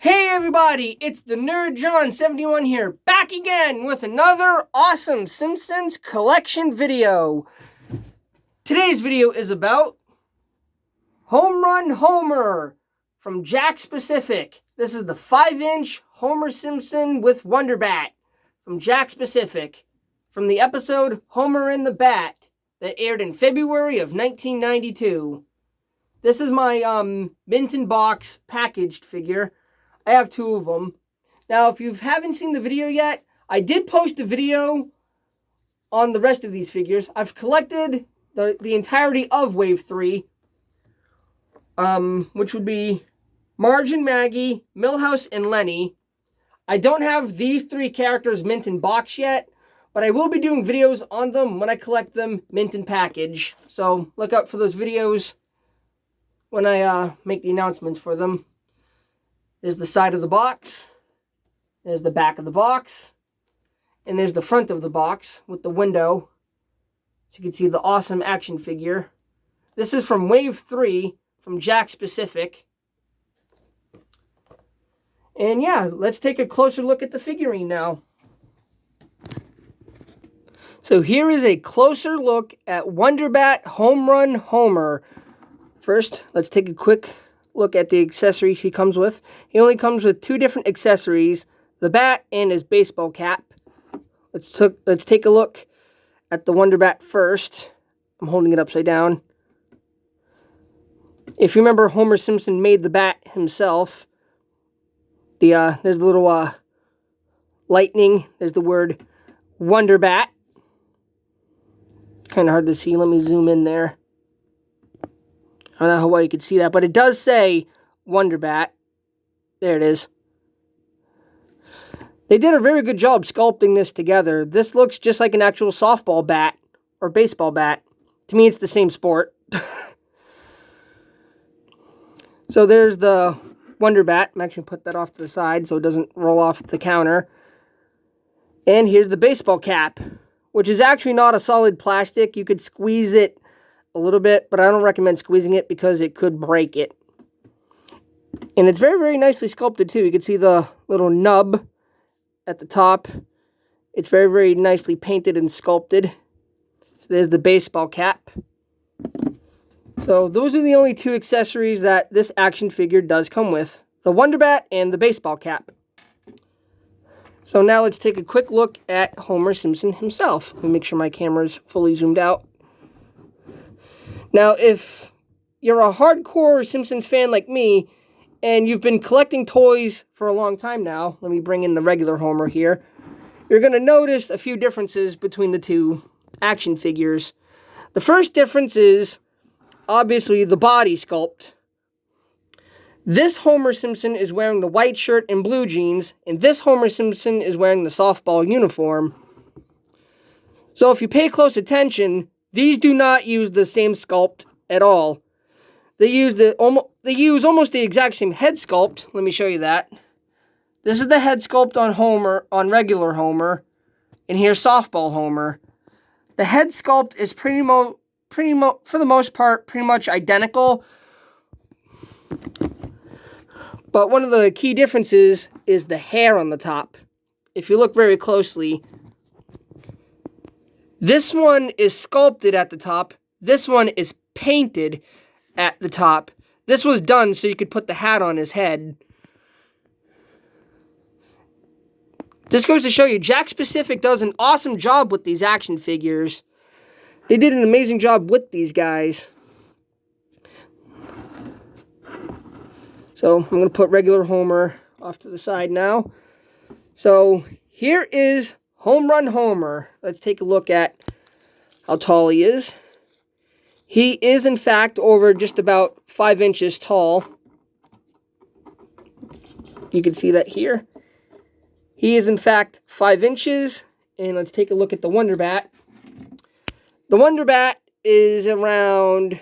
Hey everybody, it's the Nerd John 71 here, back again with another awesome Simpsons collection video. Today's video is about Home Run Homer from Jakks Pacific. This is the 5-inch Homer Simpson with Wonderbat from Jakks Pacific from the episode Homer and the Bat that aired in February of 1992. This is my mint box packaged figure. I have two of them. Now, if you haven't seen the video yet, I did post a video on the rest of these figures. I've collected the entirety of Wave 3, which would be Marge and Maggie, Milhouse, and Lenny. I don't have these three characters mint in box yet, but I will be doing videos on them when I collect them mint in package. So look out for those videos when I make the announcements for them. There's the side of the box, there's the back of the box, and there's the front of the box with the window. So you can see the awesome action figure. This is from Wave 3 from Jakks Pacific. And yeah, let's take a closer look at the figurine now. So here is a closer look at Wonderbat Home Run Homer. First, let's take a quick look at the accessories he comes with. He only comes with two different accessories, the bat and his baseball cap. Let's take a look at the Wonderbat first. I'm holding it upside down. If you remember, Homer Simpson made the bat himself. There's the little lightning. There's the word Wonderbat. Kind of hard to see. Let me zoom in there. I don't know how well you can see that, but it does say Wonderbat. There it is. They did a very good job sculpting this together. This looks just like an actual softball bat or baseball bat. To me, it's the same sport. So there's the Wonderbat. I'm actually going to put that off to the side so it doesn't roll off the counter. And here's the baseball cap, which is actually not a solid plastic. You could squeeze it a little bit, but I don't recommend squeezing it because it could break it. And it's very, very nicely sculpted too. You can see the little nub at the top. It's very, very nicely painted and sculpted. So there's the baseball cap. So those are the only two accessories that this action figure does come with. The Wonderbat and the baseball cap. So now let's take a quick look at Homer Simpson himself. Let me make sure my camera's fully zoomed out. Now, if you're a hardcore Simpsons fan like me, and you've been collecting toys for a long time now, let me bring in the regular Homer here, you're going to notice a few differences between the two action figures. The first difference is, obviously, the body sculpt. This Homer Simpson is wearing the white shirt and blue jeans, and this Homer Simpson is wearing the softball uniform. So if you pay close attention, these do not use the same sculpt at all. They use almost the exact same head sculpt. Let me show you that. This is the head sculpt on Homer, on regular Homer, and here's softball Homer. The head sculpt is for the most part, pretty much identical. But one of the key differences is the hair on the top. If you look very closely, this one is sculpted at the top. This one is painted at the top. This was done so you could put the hat on his head. This goes to show you, Jakks Pacific does an awesome job with these action figures. They did an amazing job with these guys. So I'm going to put regular Homer off to the side now. So here is Home Run Homer. Let's take a look at how tall he is. He is, in fact, over just about 5 inches tall. You can see that here. He is, in fact, 5 inches. And let's take a look at the Wonderbat. The Wonderbat is around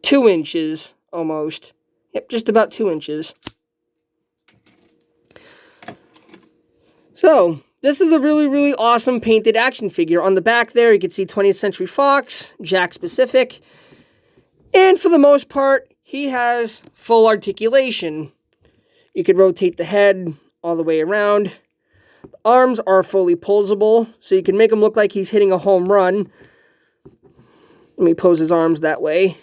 2 inches, almost. Yep, just about 2 inches. So, this is a really, really awesome painted action figure. On the back there, you can see 20th Century Fox, Jakks Pacific. And for the most part, he he has full articulation. You could rotate the head all the way around. The arms are fully posable, so you can make him look like he's hitting a home run. Let me pose his arms that way.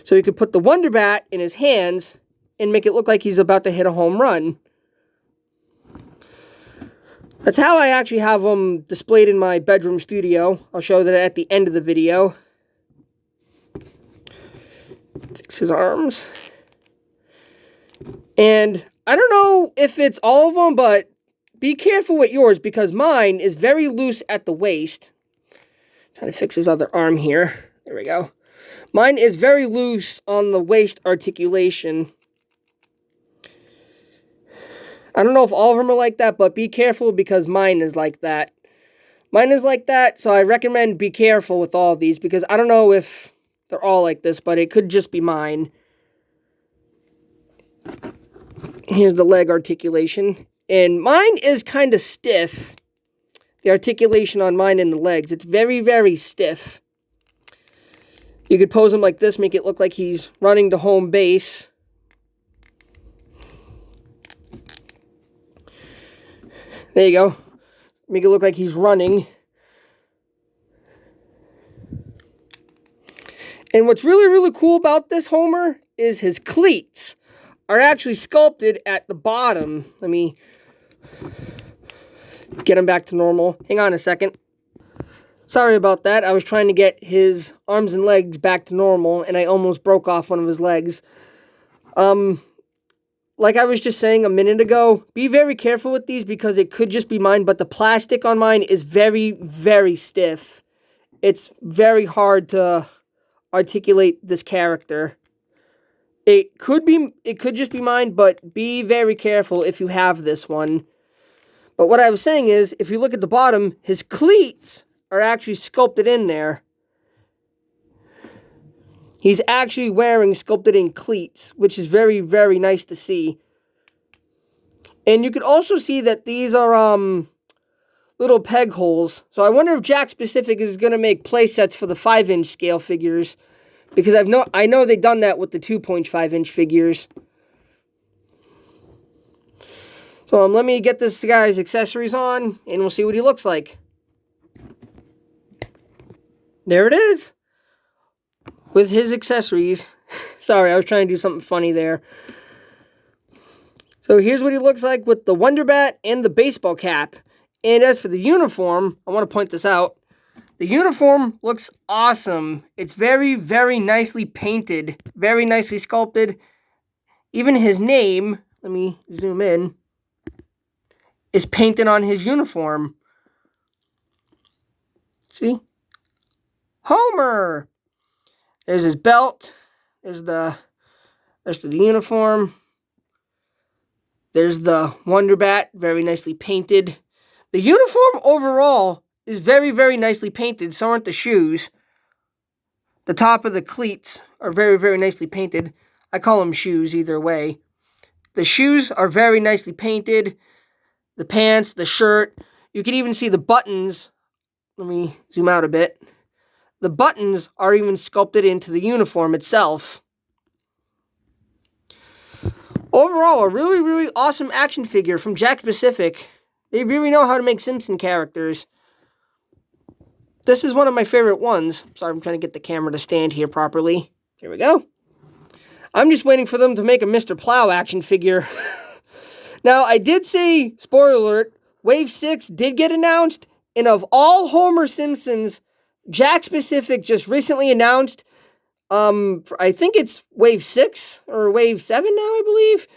So you could put the wonderbat in his hands and make it look like he's about to hit a home run. That's how I actually have them displayed in my bedroom studio. I'll show that at the end of the video. Fix his arms. And I don't know if it's all of them, but be careful with yours because mine is very loose at the waist. Trying to fix his other arm here. There we go. Mine is very loose on the waist articulation. I don't know if all of them are like that, but be careful because mine is like that. Mine is like that, so I recommend be careful with all of these because I don't know if they're all like this, but it could just be mine. Here's the leg articulation. And mine is kind of stiff. The articulation on mine and the legs. It's very, very stiff. You could pose him like this, make it look like he's running to home base. There you go. Make it look like he's running. And what's really, really cool about this Homer is his cleats are actually sculpted at the bottom. Let me get him back to normal. Hang on a second. Sorry about that. I was trying to get his arms and legs back to normal, and I almost broke off one of his legs. Like I was just saying a minute ago, be very careful with these because it could just be mine, but the plastic on mine is very, very stiff. It's very hard to articulate this character. It could just be mine, but be very careful if you have this one. But what I was saying is, if you look at the bottom, his cleats are actually sculpted in there. He's actually wearing sculpted in cleats, which is very, very nice to see. And you can also see that these are little peg holes. So I wonder if Jakks Pacific is going to make play sets for the 5-inch scale figures. Because I know they've done that with the 2.5-inch figures. So let me get this guy's accessories on, and we'll see what he looks like. There it is. With his accessories. Sorry, I was trying to do something funny there. So here's what he looks like with the wonderbat and the baseball cap. And as for the uniform, I want to point this out. The uniform looks awesome. It's very, very nicely painted. Very nicely sculpted. Even his name, let me zoom in, is painted on his uniform. See? Homer! There's his belt. There's the rest of the uniform. There's the wonderbat, very nicely painted. The uniform overall is very, very nicely painted. So aren't the shoes. The top of the cleats are very, very nicely painted. I call them shoes either way. The shoes are very nicely painted. The pants, the shirt. You can even see the buttons. Let me zoom out a bit. The buttons are even sculpted into the uniform itself. Overall, a really, really awesome action figure from Jakks Pacific. They really know how to make Simpson characters. This is one of my favorite ones. Sorry, I'm trying to get the camera to stand here properly. Here we go. I'm just waiting for them to make a Mr. Plow action figure. Now, I did say, spoiler alert, Wave 6 did get announced. And of all Homer Simpsons, Jakks Pacific just recently announced, I think it's Wave 6 or Wave 7 now, I believe.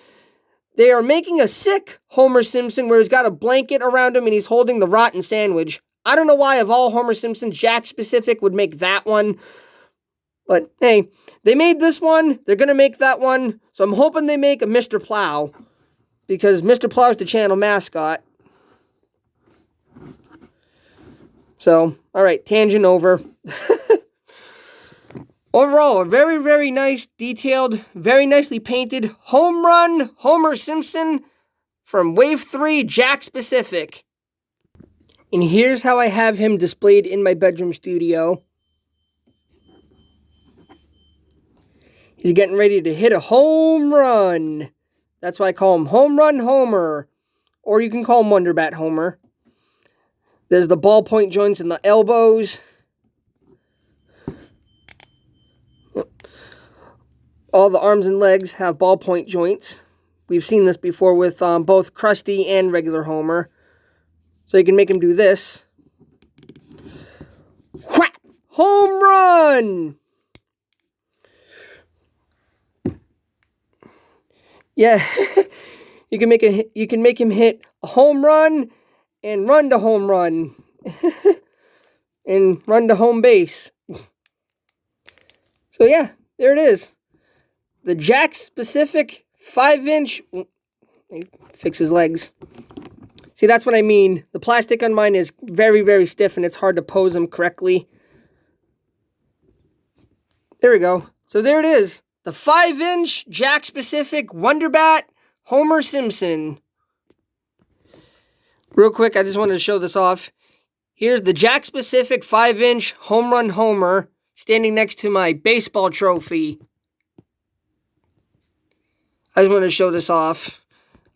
They are making a sick Homer Simpson where he's got a blanket around him and he's holding the rotten sandwich. I don't know why of all Homer Simpsons, Jakks Pacific would make that one. But hey, they made this one. They're going to make that one. So I'm hoping they make a Mr. Plow. Because Mr. Plow is the channel mascot. So, alright, tangent over. Overall, a very, very nice, detailed, very nicely painted home run Homer Simpson from Wave 3 Jakks Pacific. And here's how I have him displayed in my bedroom studio. He's getting ready to hit a home run. That's why I call him Home Run Homer. Or you can call him Wonderbat Homer. There's the ballpoint joints in the elbows. All the arms and legs have ballpoint joints. We've seen this before with both Krusty and regular Homer. So you can make him do this. Whack! Home run! Yeah, you can make him hit a home run and run to home run and run to home base. So yeah, there it is. The Jakks specific 5-inch. Fix his legs. See, that's what I mean. The plastic on mine is very, very stiff and it's hard to pose them correctly. There we go. So there it is. The 5-inch Jakks specific Wonderbat Homer Simpson. Real quick, I just wanted to show this off. Here's the Jakks specific 5-inch Home Run Homer standing next to my baseball trophy. I just wanted to show this off.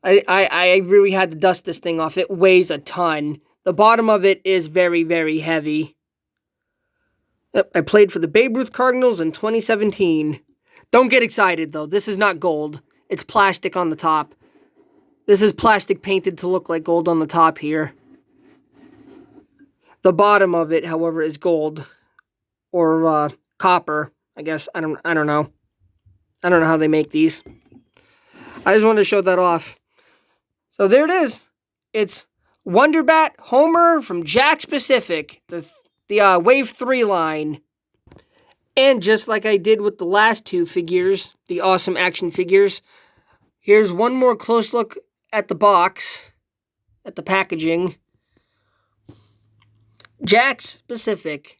I really had to dust this thing off. It weighs a ton. The bottom of it is very, very heavy. Yep, I played for the Babe Ruth Cardinals in 2017. Don't get excited, though. This is not gold. It's plastic on the top. This is plastic painted to look like gold on the top here. The bottom of it, however, is gold. Or copper, I guess. I don't know. I don't know how they make these. I just wanted to show that off. So there it is. It's Wonderbat Homer from Jakks Pacific, the Wave 3 line. And just like I did with the last two figures, the awesome action figures, here's one more close look at the box, at the packaging. Jakks Pacific.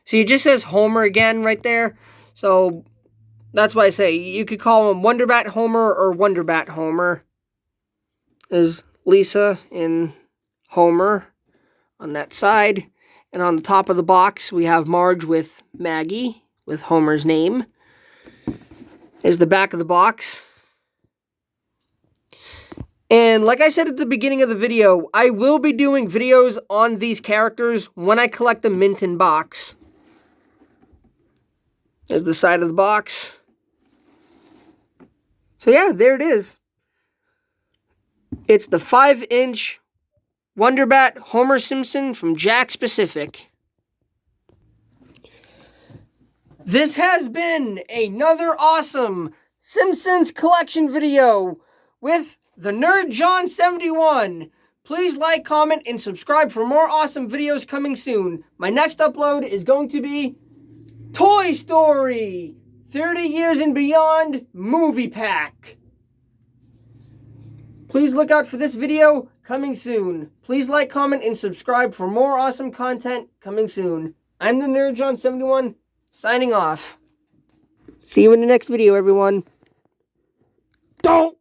See, it just says Homer again right there. So that's why I say you could call him Wonderbat Homer or Wonderbat Homer. There's Lisa and Homer on that side. And on the top of the box, we have Marge with Maggie, with Homer's name. There's the back of the box. And like I said at the beginning of the video, I will be doing videos on these characters when I collect the mint in box. There's the side of the box. So yeah, there it is. It's the 5-inch Wonderbat Homer Simpson from Jakks Pacific. This has been another awesome Simpsons collection video with the Nerd John 71. Please like, comment, and subscribe for more awesome videos coming soon. My next upload is going to be Toy Story 30 Years and Beyond Movie Pack. Please look out for this video coming soon. Please like, comment, and subscribe for more awesome content coming soon. I'm the Nerd John 71, signing off. See you in the next video, everyone. Don't!